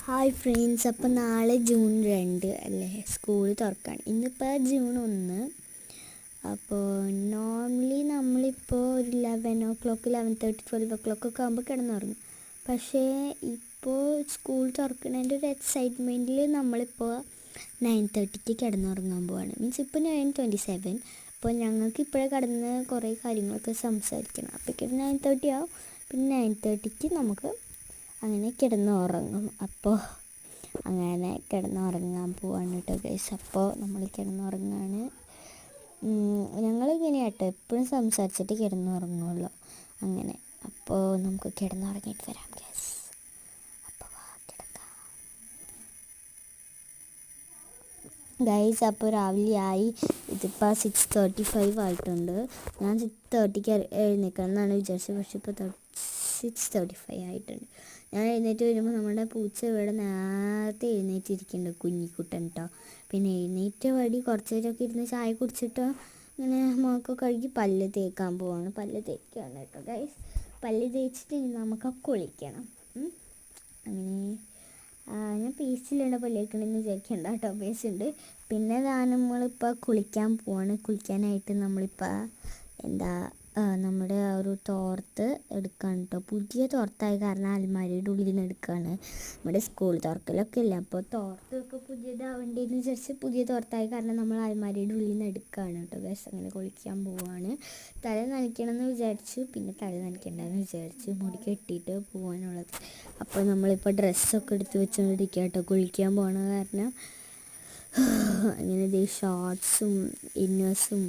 Hi friends, അപ്പോൾ നാളെ June 2 അല്ലേ, സ്കൂൾ തുറക്കാണ്. ഇന്നിപ്പോൾ ജൂൺ 1. അപ്പോൾ നോർമലി നമ്മളിപ്പോൾ ഒരു 11 o'clock 11:30 12 o'clock ഒക്കെ ആകുമ്പോൾ കിടന്നുറങ്ങും. പക്ഷേ ഇപ്പോൾ സ്കൂൾ തുറക്കുന്നതിൻ്റെ ഒരു എക്സൈറ്റ്മെൻറ്റിൽ നമ്മളിപ്പോൾ 9:30 കിടന്നുറങ്ങാൻ പോവാണ്. മീൻസ് ഇപ്പോൾ 9:27. അപ്പോൾ ഞങ്ങൾക്ക് ഇപ്പോഴേ കിടന്ന് കുറേ കാര്യങ്ങളൊക്കെ സംസാരിക്കണം. അപ്പോഴേക്കും 9:30 ആവും. പിന്നെ 9:30 നമുക്ക് അങ്ങനെ കിടന്നുറങ്ങും. അപ്പോൾ അങ്ങനെ കിടന്നുറങ്ങാൻ പോവാണ് കേട്ടോ ഗൈസ്. അപ്പോൾ നമ്മൾ കിടന്നുറങ്ങാണ്. ഞങ്ങളിങ്ങനെയാണ് കേട്ടോ, എപ്പോഴും സംസാരിച്ചിട്ട് കിടന്നുറങ്ങുള്ളൂ. അങ്ങനെ അപ്പോൾ നമുക്ക് കിടന്നുറങ്ങിയിട്ട് വരാം ഗൈസ്. അപ്പോൾ കിടക്കാം ഗൈസ്. അപ്പോൾ രാവിലെ ആയി. ഇതിപ്പോൾ 6:35 ആയിട്ടുണ്ട്. ഞാൻ 6:30 എഴുന്നേക്കണം എന്നാണ് വിചാരിച്ചത്. പക്ഷേ ഇപ്പോൾ 6:35 ആയിട്ടുണ്ട്. ഞാൻ എഴുന്നേറ്റ് വരുമ്പോൾ നമ്മുടെ പൂച്ച ഇവിടെ നേരത്തെ എഴുന്നേറ്റിരിക്കുന്നുണ്ട്, കുഞ്ഞിക്കുട്ടൻ കേട്ടോ. പിന്നെ എഴുന്നേറ്റ് വഴി കുറച്ച് നേരമൊക്കെ ഇരുന്ന് ചായ കുടിച്ചിട്ട് ഇങ്ങനെ മുഖമൊക്കെ കഴുകി പല്ല് തേക്കാൻ പോവാണ്. പല്ല് തേക്കുകയാണ് കേട്ടോ ഗൈസ്. പല്ല് തേച്ചിട്ട് നമുക്ക് കുളിക്കണം. അങ്ങനെ ഞാൻ പേസ്റ്റിലുള്ള പല്ല് തേക്കണമെന്ന് വിചാരിക്കേണ്ട കേട്ടോ, പേസ്റ്റ് ഉണ്ട്. പിന്നെ നമ്മളിപ്പോൾ കുളിക്കാൻ പോവാണ്. കുളിക്കാനായിട്ട് നമ്മളിപ്പോൾ നമ്മുടെ ആ ഒരു തോർത്ത് എടുക്കുകയാണ് കേട്ടോ. പുതിയ തോർത്തായ കാരണം അലമാരയുടെ ഉള്ളിൽ നിന്ന് എടുക്കുകയാണ്. നമ്മുടെ സ്കൂൾ തുറക്കലൊക്കെ ഇല്ല, അപ്പോൾ തോർത്തൊക്കെ പുതിയതാവേണ്ടതെന്ന് വിചാരിച്ച് പുതിയ തോർത്തായ കാരണം നമ്മൾ അലമാരയുടെ ഉള്ളിൽ നിന്ന് എടുക്കുകയാണ് കേട്ടോ ഗൈസ്. അങ്ങനെ കുളിക്കാൻ പോവാണ്. തല നനയ്ക്കണമെന്ന് വിചാരിച്ചു, പിന്നെ തല നനയ്ക്കേണ്ടെന്ന് വിചാരിച്ചു. മുടി കെട്ടിയിട്ട് പോകാനുള്ളത്. അപ്പോൾ നമ്മളിപ്പോൾ ഡ്രസ്സൊക്കെ എടുത്ത് വെച്ചുകൊണ്ടിരിക്കുക കേട്ടോ, കുളിക്കാൻ പോകണ കാരണം. അങ്ങനെ ഷോർട്ട്സും ഇന്നേഴ്സും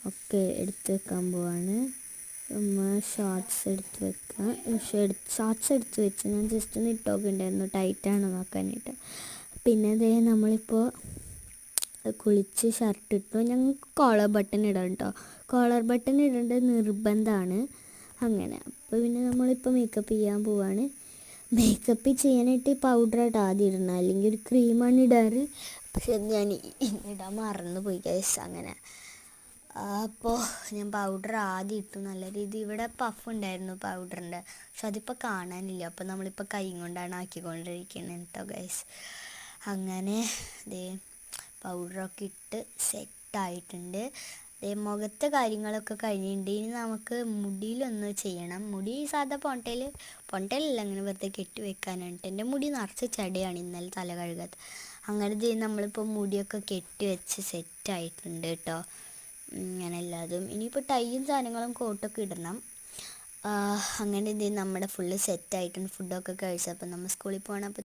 ഒക്കെ എടുത്ത് വെക്കാൻ പോവാണ്. ഷോർട്ട്സ് എടുത്ത് വെക്കാം. ഷോർട്ട്സ് എടുത്ത് വെച്ച് ഞാൻ ജസ്റ്റ് ഒന്ന് ഇട്ടൊക്കെ ഉണ്ടായിരുന്നു, ടൈറ്റാണ് നോക്കാനായിട്ട്. പിന്നെ നമ്മളിപ്പോൾ കുളിച്ച് ഷർട്ട് ഇട്ടു. ഞങ്ങൾക്ക് കോളർ ബട്ടൺ ഇടാം കേട്ടോ. കോളർ ബട്ടൺ ഇടേണ്ടത് നിർബന്ധമാണ്. അങ്ങനെ അപ്പോൾ പിന്നെ നമ്മളിപ്പോൾ മേക്കപ്പ് ചെയ്യാൻ പോവാണ്. മേക്കപ്പ് ചെയ്യാനായിട്ട് പൗഡറായിട്ട് ആദ്യം ഇടണം, അല്ലെങ്കിൽ ഒരു ക്രീമാണ് ഇടാറ്. പക്ഷെ ഞാൻ ഇടാൻ മറന്നു പോയി ഗൈസ്. അങ്ങനെ അപ്പോൾ ഞാൻ പൗഡർ ആദ്യം ഇട്ടു നല്ല രീതി. ഇവിടെ പഫ് ഉണ്ടായിരുന്നു പൗഡറിൻ്റെ, പക്ഷെ അതിപ്പോൾ കാണാനില്ല. അപ്പോൾ നമ്മളിപ്പോൾ കൈ കൊണ്ടാണ് ആക്കിക്കൊണ്ടിരിക്കുന്നത് കേട്ടോ ഗൈസ്. അങ്ങനെ പൗഡറൊക്കെ ഇട്ട് സെറ്റായിട്ടുണ്ട്. മുഖത്തെ കാര്യങ്ങളൊക്കെ കഴിഞ്ഞിട്ടുണ്ട്. ഇനി നമുക്ക് മുടിയിലൊന്ന് ചെയ്യണം. മുടി സാധാ പൊണ്ടയിലല്ല, അങ്ങനെ വെറുതെ കെട്ടി വെക്കാനായിട്ട്. എൻ്റെ മുടി നിറച്ച് ചെടിയാണ്, ഇന്നലെ തല കഴുകാത്ത. അങ്ങനെ നമ്മളിപ്പോൾ മുടിയൊക്കെ കെട്ടി വെച്ച് സെറ്റായിട്ടുണ്ട് കേട്ടോ. അങ്ങനെ എല്ലാതും ഇനിയിപ്പോൾ ടൈയും സാധനങ്ങളും കോട്ടൊക്കെ ഇടണം. അങ്ങനെ നമ്മുടെ ഫുള്ള് സെറ്റായിട്ടുണ്ട്. ഫുഡൊക്കെ കഴിച്ചപ്പോൾ നമ്മൾ സ്കൂളിൽ പോകണം. അപ്പോൾ